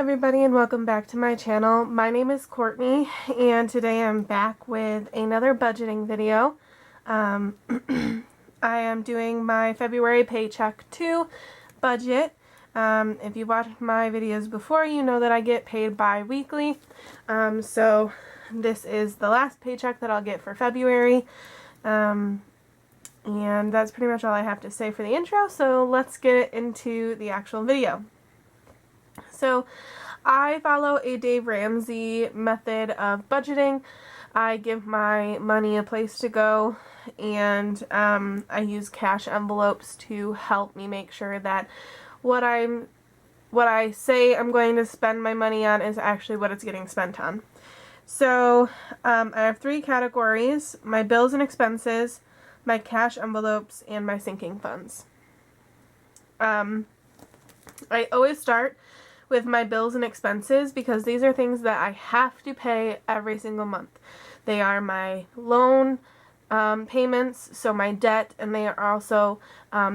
everybody, and welcome back to my channel. My name is Courtney, and today I'm back with another budgeting video. I am doing my February Paycheck 2 budget. If you watched my videos before, you know that I get paid bi-weekly. So this is the last paycheck that I'll get for February. And that's pretty much all I have to say for the intro, so let's get into the actual video. So I follow a Dave Ramsey method of budgeting. I give my money a place to go, and I use cash envelopes to help me make sure that what I say I'm going to spend my money on is actually what it's getting spent on. So I have three categories: my bills and expenses, my cash envelopes, and my sinking funds. I always start with my bills and expenses because these are things that I have to pay every single month. They are my loan payments, so my debt, and they are also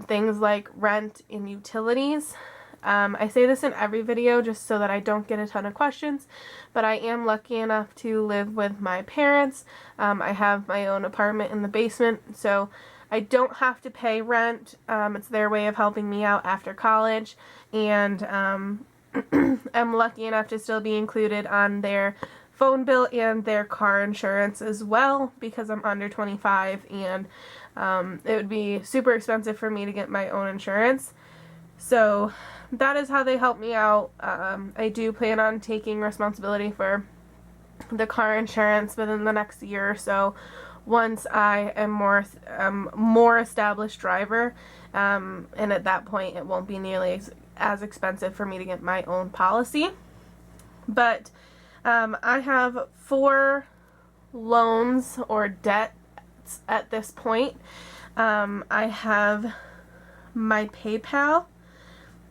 things like rent and utilities. I say this in every video just so that I don't get a ton of questions, but I am lucky enough to live with my parents. I have my own apartment in the basement, so I don't have to pay rent. It's their way of helping me out after college, and I'm lucky enough to still be included on their phone bill and their car insurance as well because I'm under 25, and it would be super expensive for me to get my own insurance. So that is how they help me out. I do plan on taking responsibility for the car insurance within the next year or so, once I am more established driver, and at that point it won't be nearly as expensive for me to get my own policy. But I have 4 loans or debts at this point. I have my PayPal,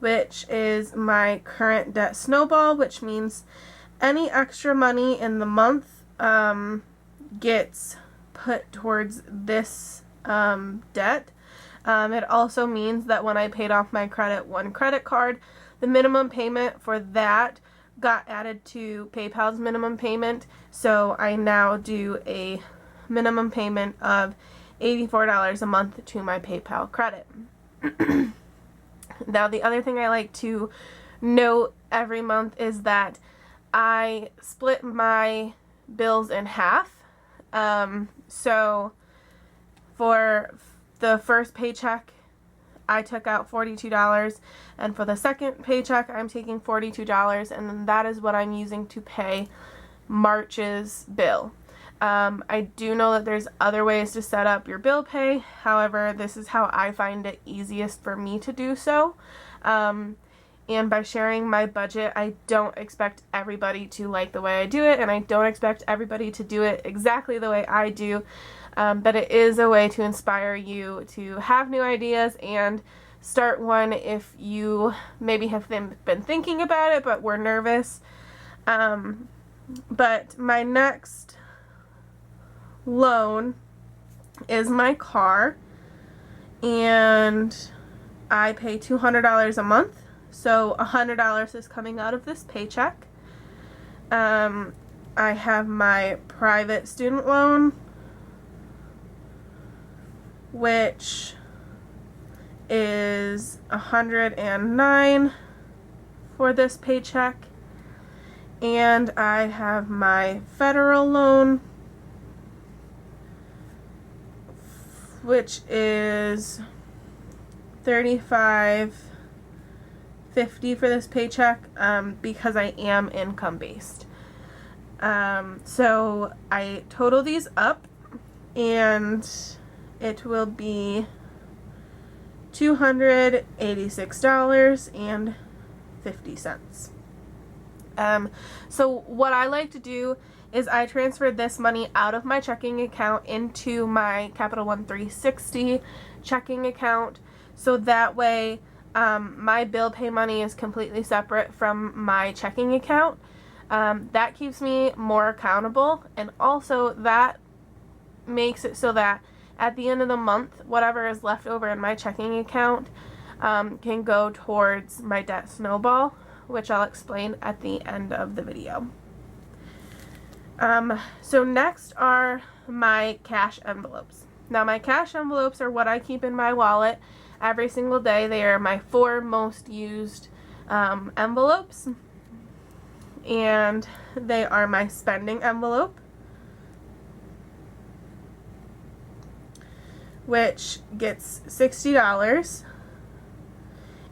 which is my current debt snowball, which means any extra money in the month gets put towards this debt. It also means that when I paid off my one credit card, the minimum payment for that got added to PayPal's minimum payment, so I now do a minimum payment of $84 a month to my PayPal credit. Now, the other thing I like to note every month is that I split my bills in half. So for the first paycheck, I took out $42, and for the second paycheck, I'm taking $42, and then that is what I'm using to pay March's bill. I do know that there's other ways to set up your bill pay. However, this is how I find it easiest for me to do so. And by sharing my budget, I don't expect everybody to like the way I do it, and I don't expect everybody to do it exactly the way I do. But it is a way to inspire you to have new ideas and start one if you maybe have been thinking about it but were nervous. But my next loan is my car, and I pay $200 a month, so $100 is coming out of this paycheck. I have my private student loan, which is $109 for this paycheck, and I have my federal loan, which is $35.50 for this paycheck, because I am income based. So I total these up, and it will be $286.50. So what I like to do is I transfer this money out of my checking account into my Capital One 360 checking account, so that way my bill pay money is completely separate from my checking account. That keeps me more accountable, and also that makes it so that at the end of the month, whatever is left over in my checking account can go towards my debt snowball, which I'll explain at the end of the video. So next are my cash envelopes. Now my cash envelopes are what I keep in my wallet every single day. They are my 4 most used envelopes, and they are my spending envelope, which gets $60.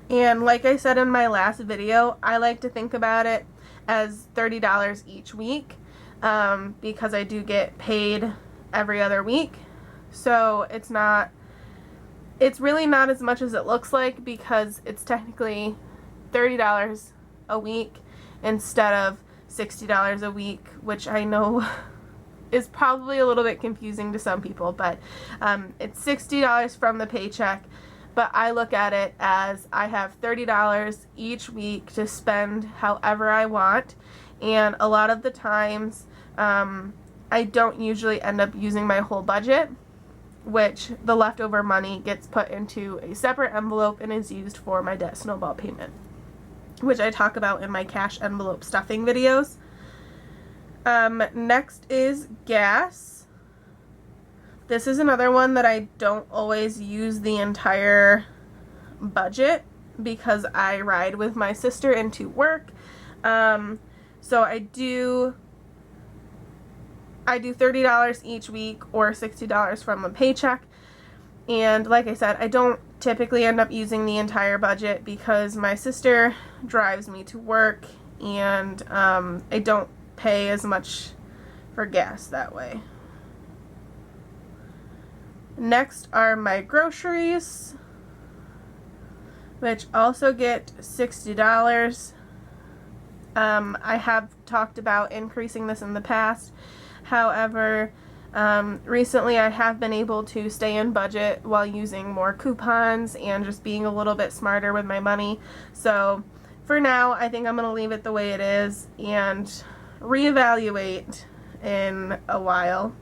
And like I said in my last video, I like to think about it as $30 each week, because I do get paid every other week. So it's really not as much as it looks like, because it's technically $30 a week instead of $60 a week, which I know is probably a little bit confusing to some people, but it's $60 from the paycheck. But I look at it as I have $30 each week to spend however I want, and a lot of the times I don't usually end up using my whole budget, which the leftover money gets put into a separate envelope and is used for my debt snowball payment, which I talk about in my cash envelope stuffing videos. Next is gas. This is another one that I don't always use the entire budget, because I ride with my sister into work. So I do $30 each week, or $60 from a paycheck. And like I said, I don't typically end up using the entire budget, because my sister drives me to work, and I don't pay as much for gas that way. Next are my groceries, which also get $60. I have talked about increasing this in the past. However, recently I have been able to stay in budget while using more coupons and just being a little bit smarter with my money. So for now, I think I'm going to leave it the way it is and reevaluate in a while.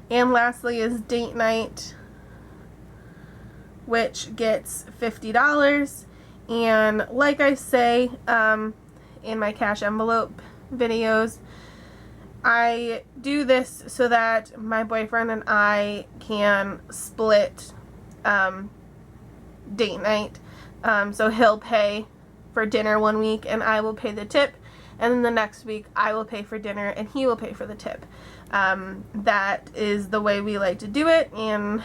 And lastly is date night, which gets $50. And like I say in my cash envelope videos, I do this so that my boyfriend and I can split date night. So he'll pay for dinner one week and I will pay the tip, and then the next week I will pay for dinner and he will pay for the tip. That is the way we like to do it, and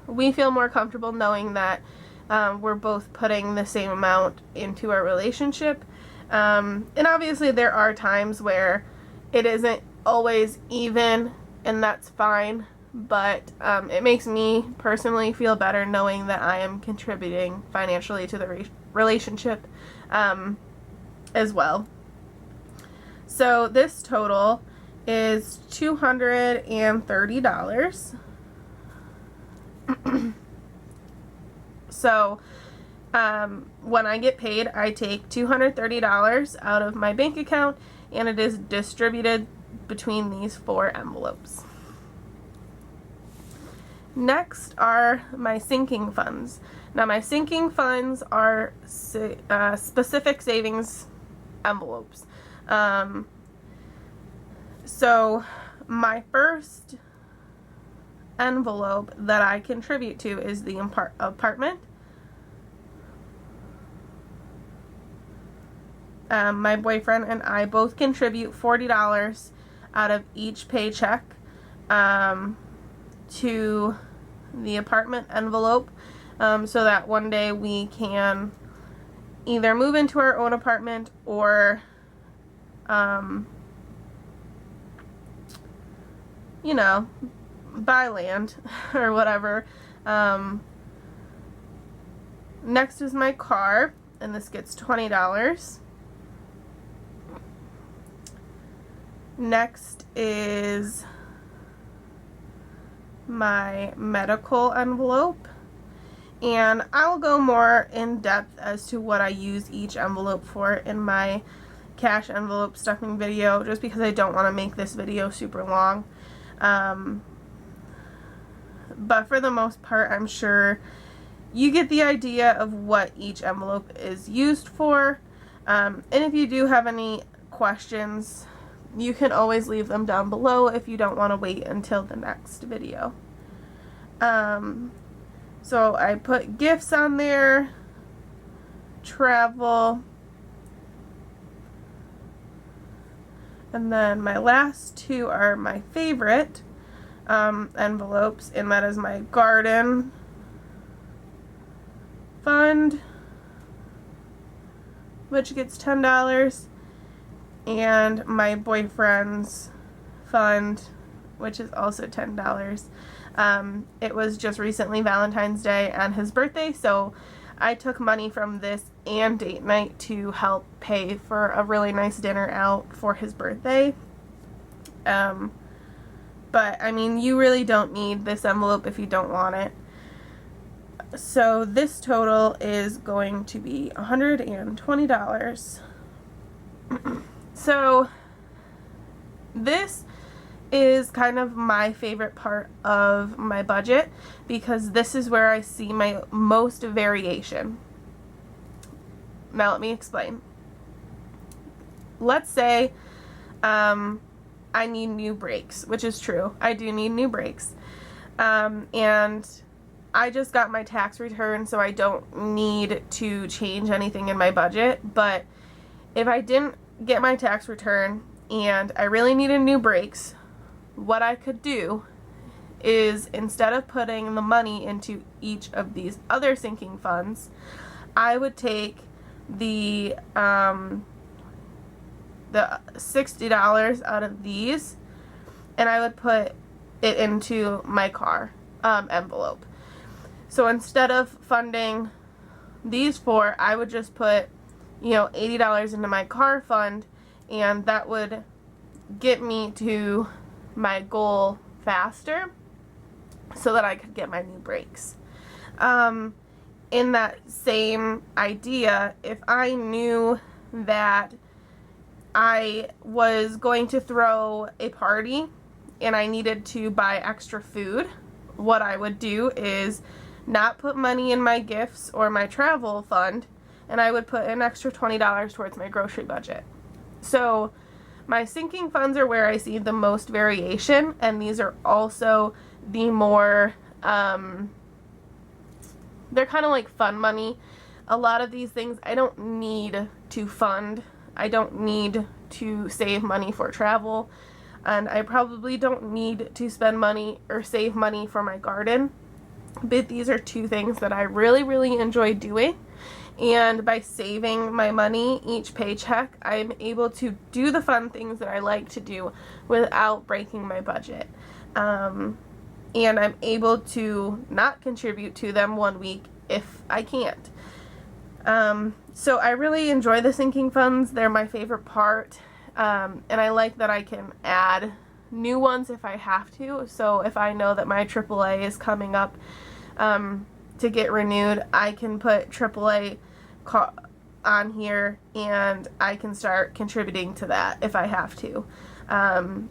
we feel more comfortable knowing that we're both putting the same amount into our relationship. And obviously there are times where it isn't always even, and that's fine, but it makes me personally feel better knowing that I am contributing financially to the relationship as well. So this total is $230. So when I get paid, I take $230 out of my bank account, and it is distributed between these 4 envelopes. Next are my sinking funds. Now my sinking funds are specific savings envelopes. So my first envelope that I contribute to is the apartment. My boyfriend and I both contribute $40 out of each paycheck to the apartment envelope, so that one day we can either move into our own apartment or you know, buy land or whatever. Next is my car, and this gets $20. Next is my medical envelope, and I will go more in depth as to what I use each envelope for in my cash envelope stuffing video, just because I don't want to make this video super long. But for the most part, I'm sure you get the idea of what each envelope is used for. And if you do have any questions, you can always leave them down below if you don't want to wait until the next video. So I put gifts on there, travel, and then my last two are my favorite envelopes, and that is my garden fund, which gets $10, and my boyfriend's fund, which is also $10. It was just recently Valentine's Day and his birthday, so I took money from this and date night to help pay for a really nice dinner out for his birthday. But I mean, you really don't need this envelope if you don't want it. So this total is going to be $120. So this is kind of my favorite part of my budget, because this is where I see my most variation. Now let me explain. Let's say I need new brakes, which is true. I do need new brakes. And I just got my tax return, so I don't need to change anything in my budget. But if I didn't get my tax return and I really needed new brakes, what I could do is, instead of putting the money into each of these other sinking funds, I would take the $60 out of these and I would put it into my car envelope. So instead of funding these four, I would just put, $80 into my car fund, and that would get me to my goal faster so that I could get my new brakes. In that same idea, if I knew that I was going to throw a party and I needed to buy extra food, what I would do is not put money in my gifts or my travel fund, and I would put an extra $20 towards my grocery budget. So my sinking funds are where I see the most variation, and these are also the more, they're kind of like fun money. A lot of these things I don't need to fund. I don't need to save money for travel, and I probably don't need to spend money or save money for my garden. But these are two things that I really, really enjoy doing. And by saving my money each paycheck, I'm able to do the fun things that I like to do without breaking my budget. And I'm able to not contribute to them one week if I can't. So I really enjoy the sinking funds. They're my favorite part. And I like that I can add new ones if I have to. So if I know that my AAA is coming up to get renewed, I can put AAA on here and I can start contributing to that if I have to.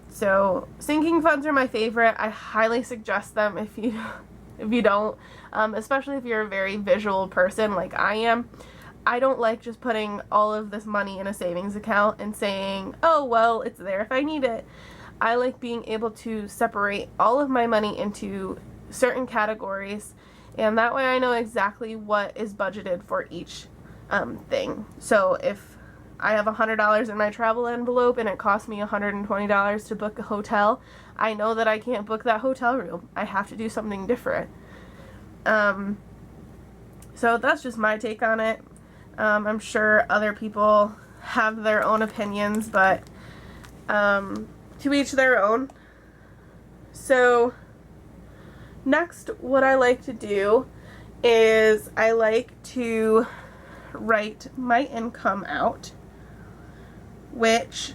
So sinking funds are my favorite. I highly suggest them if you don't, especially if you're a very visual person like I am. I don't like just putting all of this money in a savings account and saying, oh, well, it's there if I need it. I like being able to separate all of my money into certain categories, and that way I know exactly what is budgeted for each thing. So if I have $100 in my travel envelope and it costs me $120 to book a hotel, I know that I can't book that hotel room. I have to do something different. So that's just my take on it. I'm sure other people have their own opinions, but to each their own. So next, what I like to do is I like to write my income out, which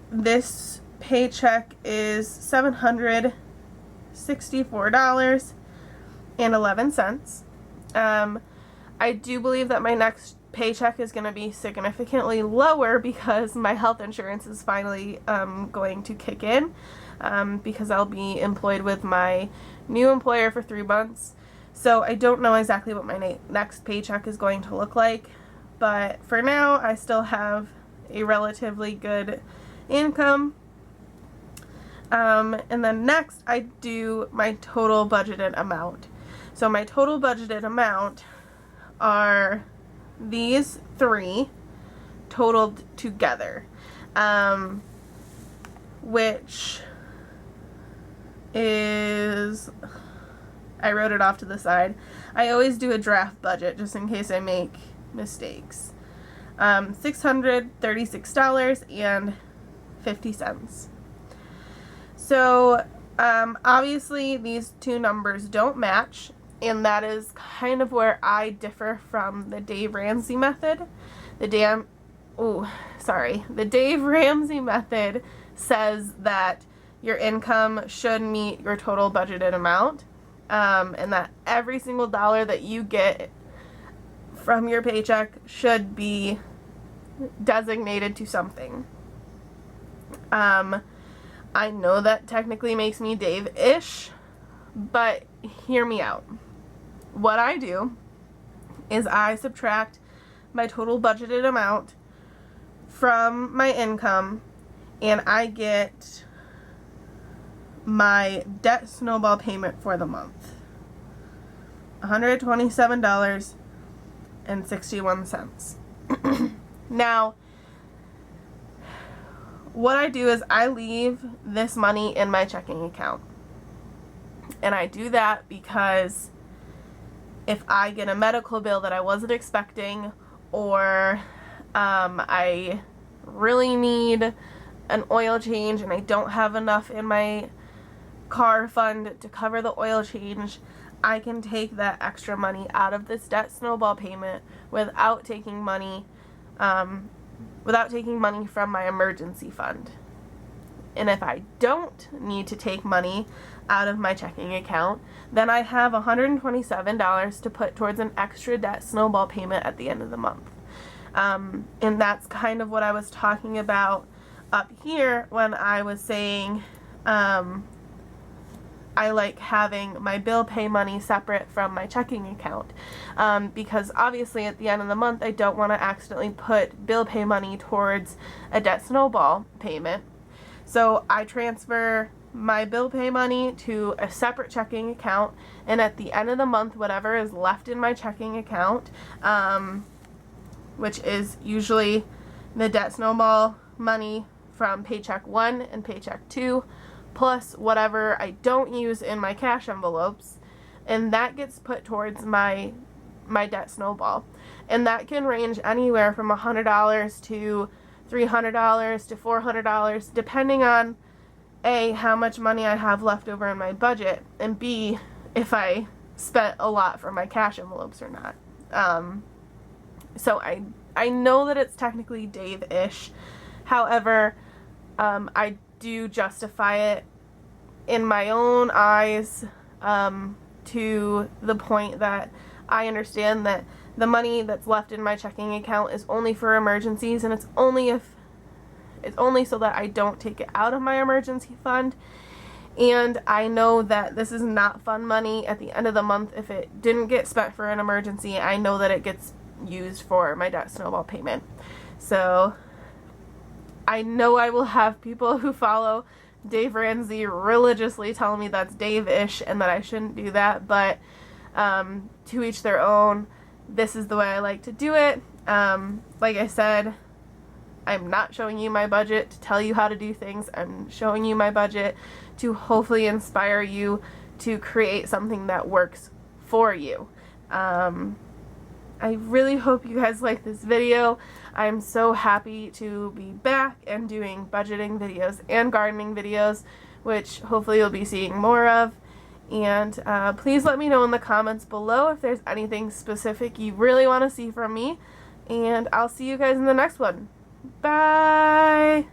this paycheck is $764.11. I do believe that my next paycheck is going to be significantly lower because my health insurance is finally going to kick in, because I'll be employed with my new employer for 3 months. So I don't know exactly what my next paycheck is going to look like, but for now I still have a relatively good income. And then next I do my total budgeted amount. So my total budgeted amount are these three totaled together, which is, I wrote it off to the side. I always do a draft budget just in case I make mistakes. $636.50. So obviously these two numbers don't match, and that is kind of where I differ from the Dave Ramsey method. The Dave Ramsey method says that your income should meet your total budgeted amount, and that every single dollar that you get from your paycheck should be designated to something. I know that technically makes me Dave-ish, but hear me out. What I do is I subtract my total budgeted amount from my income, and I get my debt snowball payment for the month. $127.61. Now, what I do is I leave this money in my checking account. And I do that because if I get a medical bill that I wasn't expecting, or I really need an oil change and I don't have enough in my car fund to cover the oil change, I can take that extra money out of this debt snowball payment without taking money from my emergency fund. And if I don't need to take money out of my checking account, then I have $127 to put towards an extra debt snowball payment at the end of the month. And that's kind of what I was talking about up here when I was saying I like having my bill pay money separate from my checking account, because obviously at the end of the month I don't want to accidentally put bill pay money towards a debt snowball payment. So I transfer my bill pay money to a separate checking account, and at the end of the month whatever is left in my checking account, which is usually the debt snowball money from paycheck 1 and paycheck 2, plus whatever I don't use in my cash envelopes, and that gets put towards my debt snowball. And that can range anywhere from $100 to $300 to $400, depending on A, how much money I have left over in my budget, and B, if I spent a lot from my cash envelopes or not. So I know that it's technically Dave-ish. However, I do justify it in my own eyes, to the point that I understand that the money that's left in my checking account is only for emergencies, and it's only so that I don't take it out of my emergency fund. And I know that this is not fun money at the end of the month. If it didn't get spent for an emergency, I know that it gets used for my debt snowball payment. So I know I will have people who follow Dave Ramsey religiously tell me that's Dave-ish and that I shouldn't do that, but to each their own. This is the way I like to do it. Like I said, I'm not showing you my budget to tell you how to do things. I'm showing you my budget to hopefully inspire you to create something that works for you. I really hope you guys like this video. I'm so happy to be back and doing budgeting videos and gardening videos, which hopefully you'll be seeing more of. And please let me know in the comments below if there's anything specific you really want to see from me. And I'll see you guys in the next one. Bye!